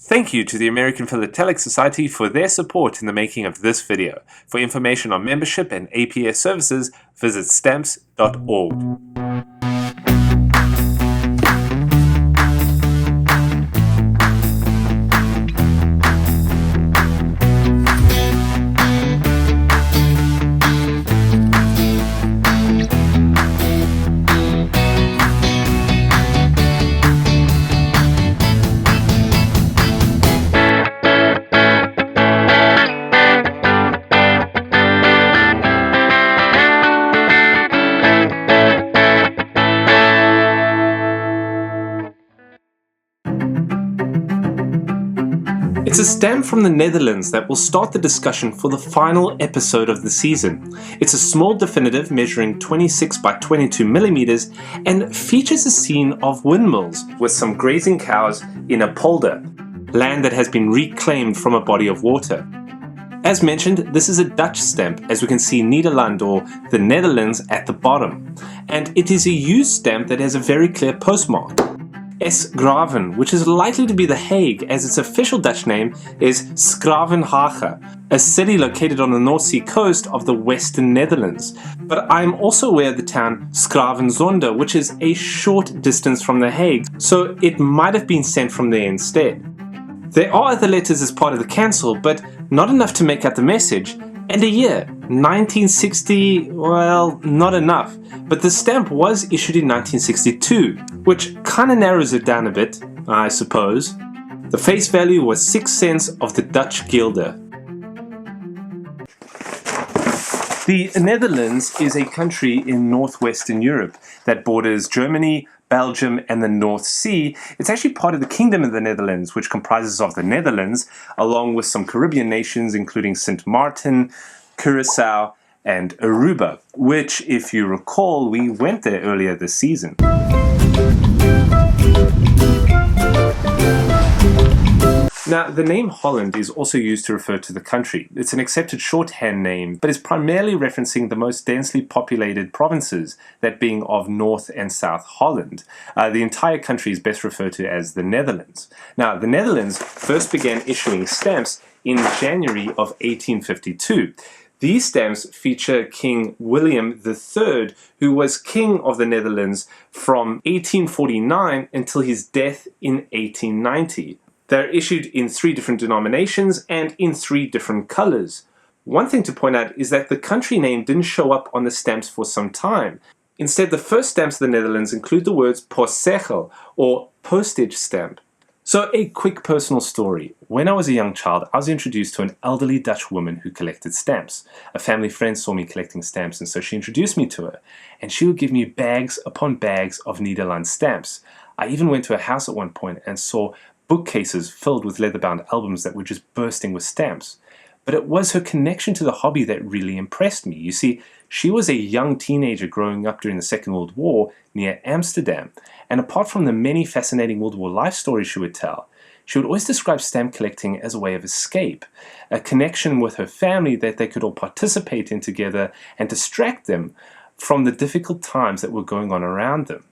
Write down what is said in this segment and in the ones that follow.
Thank you to the American Philatelic Society for their support in the making of this video. For information on membership and APS services, visit stamps.org. It's a stamp from the Netherlands that will start the discussion for the final episode of the season. It's a small definitive measuring 26 by 22 millimeters and features a scene of windmills with some grazing cows in a polder, land that has been reclaimed from a body of water. As mentioned, this is a Dutch stamp, as we can see Nederland or the Netherlands at the bottom, and it is a used stamp that has a very clear postmark. S3E20, which is likely to be The Hague, as its official Dutch name is Schravenhage, a city located on the North Sea coast of the western Netherlands. But I am also aware of the town Schravenzonde, which is a short distance from The Hague, so it might have been sent from there instead. There are other letters as part of the cancel, but not enough to make out the message. And a year, 1960, well, not enough. But the stamp was issued in 1962, which kinda narrows it down a bit, I suppose. The face value was 6 cents of the Dutch guilder. The Netherlands is a country in northwestern Europe that borders Germany, Belgium, and the North Sea. It's actually part of the Kingdom of the Netherlands, which comprises of the Netherlands, along with some Caribbean nations, including St. Martin, Curacao, and Aruba, which, if you recall, we went there earlier this season. Now, the name Holland is also used to refer to the country. It's an accepted shorthand name, but is primarily referencing the most densely populated provinces, that being of North and South Holland. The entire country is best referred to as the Netherlands. Now, the Netherlands first began issuing stamps in January of 1852. These stamps feature King William III, who was King of the Netherlands from 1849 until his death in 1890. They're issued in 3 different denominations and in 3 different colors. One thing to point out is that the country name didn't show up on the stamps for some time. Instead, the first stamps of the Netherlands include the words postzegel, or postage stamp. So, a quick personal story. When I was a young child, I was introduced to an elderly Dutch woman who collected stamps. A family friend saw me collecting stamps, and so she introduced me to her. And she would give me bags upon bags of Nederland stamps. I even went to her house at one point and saw bookcases filled with leather-bound albums that were just bursting with stamps. But it was her connection to the hobby that really impressed me. You see, she was a young teenager growing up during the Second World War near Amsterdam, and apart from the many fascinating World War life stories she would tell, she would always describe stamp collecting as a way of escape, a connection with her family that they could all participate in together and distract them from the difficult times that were going on around them.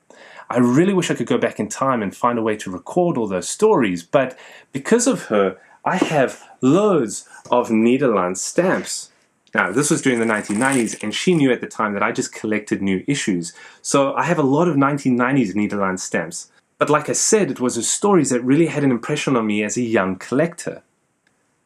I really wish I could go back in time and find a way to record all those stories, but because of her, I have loads of Nederland stamps. Now, this was during the 1990s, and she knew at the time that I just collected new issues, so I have a lot of 1990s Nederland stamps. But like I said, it was her stories that really had an impression on me as a young collector.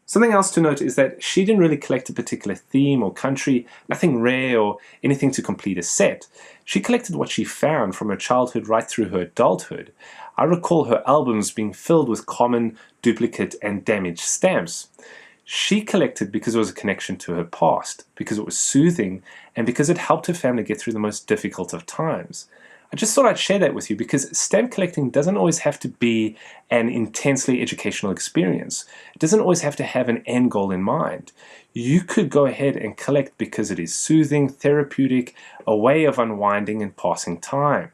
Something else to note is that she didn't really collect a particular theme or country, nothing rare or anything to complete a set. She collected what she found from her childhood right through her adulthood. I recall her albums being filled with common, duplicate, and damaged stamps. She collected because it was a connection to her past, because it was soothing, and because it helped her family get through the most difficult of times. I just thought I'd share that with you because stamp collecting doesn't always have to be an intensely educational experience. It doesn't always have to have an end goal in mind. You could go ahead and collect because it is soothing, therapeutic, a way of unwinding and passing time.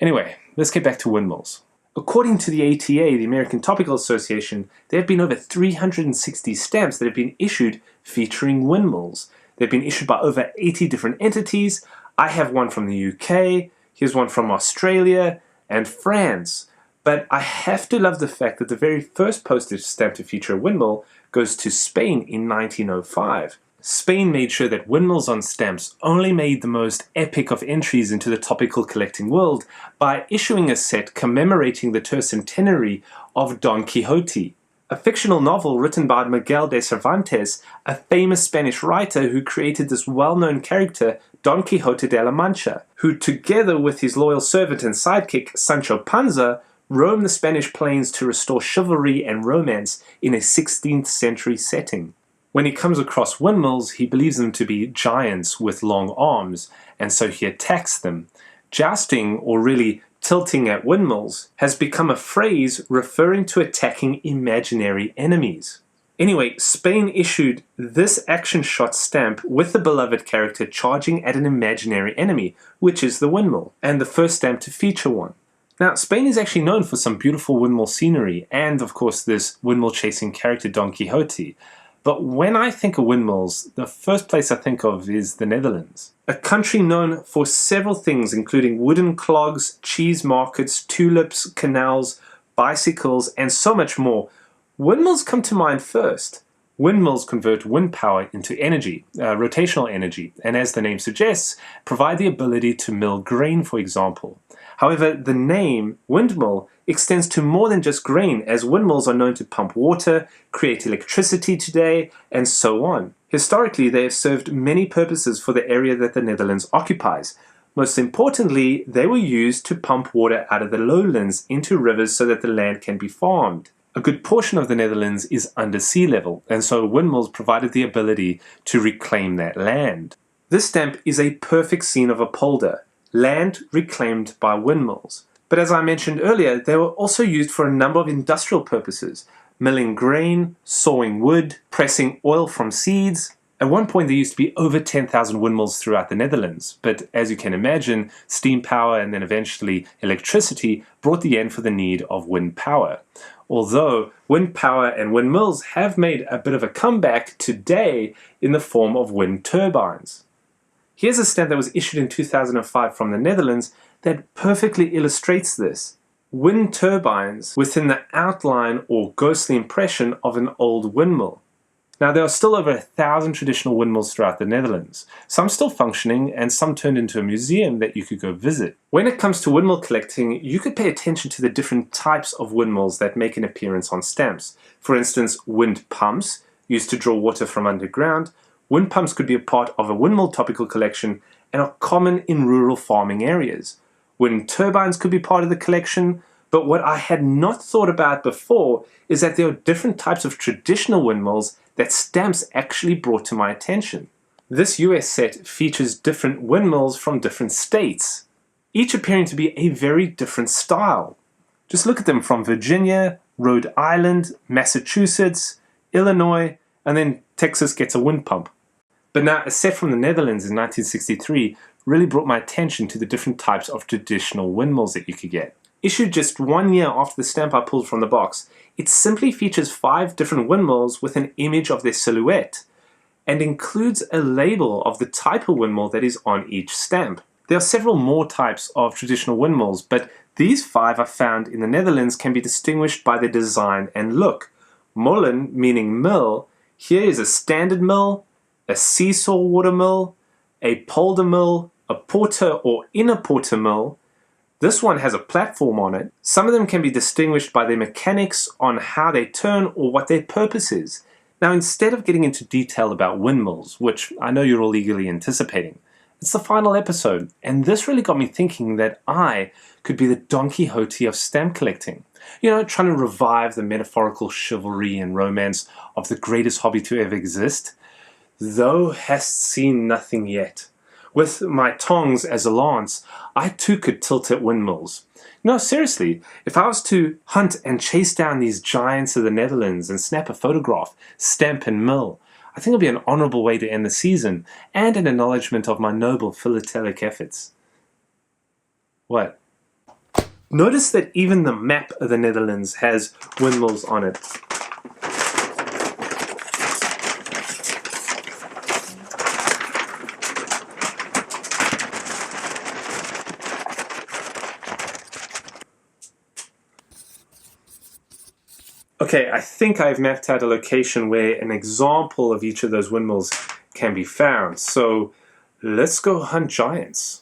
Anyway, let's get back to windmills. According to the ATA, the American Topical Association, there have been over 360 stamps that have been issued featuring windmills. They've been issued by over 80 different entities. I have one from the UK, here's one from Australia and France. But I have to love the fact that the very first postage stamp to feature a windmill goes to Spain in 1905. Spain made sure that windmills on stamps only made the most epic of entries into the topical collecting world by issuing a set commemorating the tercentenary of Don Quixote, a fictional novel written by Miguel de Cervantes, a famous Spanish writer who created this well-known character, Don Quixote de la Mancha, who together with his loyal servant and sidekick, Sancho Panza, roamed the Spanish plains to restore chivalry and romance in a 16th century setting. When he comes across windmills, he believes them to be giants with long arms, and so he attacks them. Jousting, or really tilting at windmills, has become a phrase referring to attacking imaginary enemies. Anyway, Spain issued this action shot stamp with the beloved character charging at an imaginary enemy, which is the windmill, and the first stamp to feature one. Now, Spain is actually known for some beautiful windmill scenery, and of course this windmill chasing character Don Quixote. But when I think of windmills, the first place I think of is the Netherlands. A country known for several things including wooden clogs, cheese markets, tulips, canals, bicycles, and so much more. Windmills come to mind first. Windmills convert wind power into energy, rotational energy, and as the name suggests, provide the ability to mill grain, for example. However, the name windmill extends to more than just grain, as windmills are known to pump water, create electricity today, and so on. Historically, they have served many purposes for the area that the Netherlands occupies. Most importantly, they were used to pump water out of the lowlands into rivers so that the land can be farmed. A good portion of the Netherlands is under sea level, and so windmills provided the ability to reclaim that land. This stamp is a perfect scene of a polder, land reclaimed by windmills. But as I mentioned earlier, they were also used for a number of industrial purposes: milling grain, sawing wood, pressing oil from seeds. At one point there used to be over 10,000 windmills throughout the Netherlands, but as you can imagine, steam power and then eventually electricity brought the end for the need of wind power. Although wind power and windmills have made a bit of a comeback today in the form of wind turbines. Here's a stamp that was issued in 2005 from the Netherlands that perfectly illustrates this. Wind turbines within the outline or ghostly impression of an old windmill. Now, there are still over 1,000 traditional windmills throughout the Netherlands, some still functioning and some turned into a museum that you could go visit. When it comes to windmill collecting, you could pay attention to the different types of windmills that make an appearance on stamps. For instance, wind pumps, used to draw water from underground. Wind pumps could be a part of a windmill topical collection and are common in rural farming areas. Wind turbines could be part of the collection, but what I had not thought about before is that there are different types of traditional windmills that stamps actually brought to my attention. This US set features different windmills from different states, each appearing to be a very different style. Just look at them from Virginia, Rhode Island, Massachusetts, Illinois, and then Texas gets a wind pump. But now a set from the Netherlands in 1963 really brought my attention to the different types of traditional windmills that you could get. Issued just 1 year after the stamp I pulled from the box, it simply features 5 different windmills with an image of their silhouette, and includes a label of the type of windmill that is on each stamp. There are several more types of traditional windmills, but these 5 I found in the Netherlands can be distinguished by their design and look. Molen, meaning mill, here is a standard mill, a seesaw water mill, a polder mill, a porter or inner porter mill. This one has a platform on it. Some of them can be distinguished by their mechanics on how they turn or what their purpose is. Now, instead of getting into detail about windmills, which I know you're all eagerly anticipating, it's the final episode, and this really got me thinking that I could be the Don Quixote of stamp collecting. You know, trying to revive the metaphorical chivalry and romance of the greatest hobby to ever exist. Thou hast seen nothing yet. With my tongs as a lance, I too could tilt at windmills. No, seriously, if I was to hunt and chase down these giants of the Netherlands and snap a photograph, stamp and mill, I think it would be an honourable way to end the season, and an acknowledgement of my noble philatelic efforts. What? Notice that even the map of the Netherlands has windmills on it. Okay, I think I've mapped out a location where an example of each of those windmills can be found. So let's go hunt giants.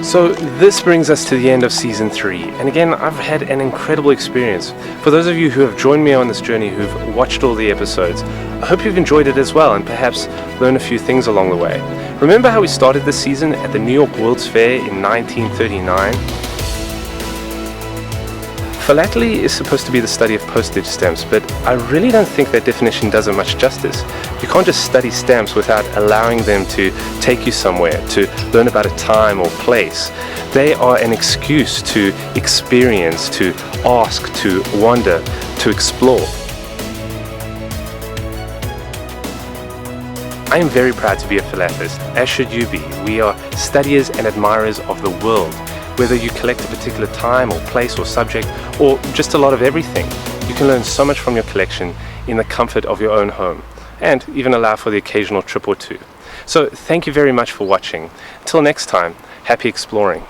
So this brings us to the end of season 3, and again I've had an incredible experience. For those of you who have joined me on this journey, who've watched all the episodes, I hope you've enjoyed it as well and perhaps learned a few things along the way. Remember how we started this season at the New York World's Fair in 1939? Philately is supposed to be the study of postage stamps, but I really don't think that definition does it much justice. You can't just study stamps without allowing them to take you somewhere, to learn about a time or place. They are an excuse to experience, to ask, to wonder, to explore. I am very proud to be a philatelist, as should you be. We are studiers and admirers of the world. Whether you collect a particular time or place or subject, or just a lot of everything, you can learn so much from your collection in the comfort of your own home, and even allow for the occasional trip or two. So thank you very much for watching. Till next time, happy exploring.